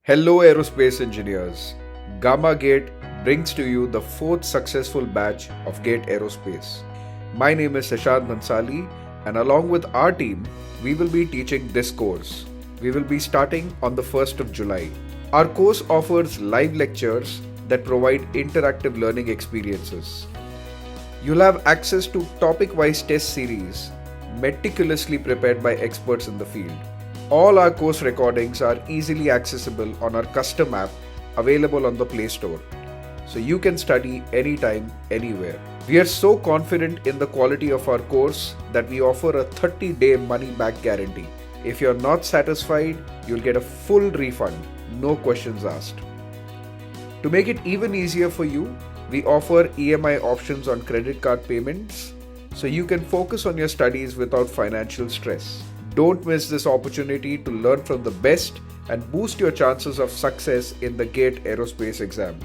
Hello aerospace engineers. Gammagate brings to you the fourth successful batch of GATE Aerospace. My name is Shashant Bhansali and along with our team, we will be teaching this course. We will be starting on the 1st of July. Our course offers live lectures that provide interactive learning experiences. You'll have access to topic-wise test series meticulously prepared by experts in the field. All our course recordings are easily accessible on our custom app available on the Playstore, so you can study anytime, anywhere. We are so confident in the quality of our course that we offer a 30-day money-back guarantee. If you're not satisfied, you'll get a full refund, no questions asked. To make it even easier for you, we offer EMI options on credit card payments, so you can focus on your studies without financial stress. Don't miss this opportunity to learn from the best and boost your chances of success in the GATE Aerospace exam.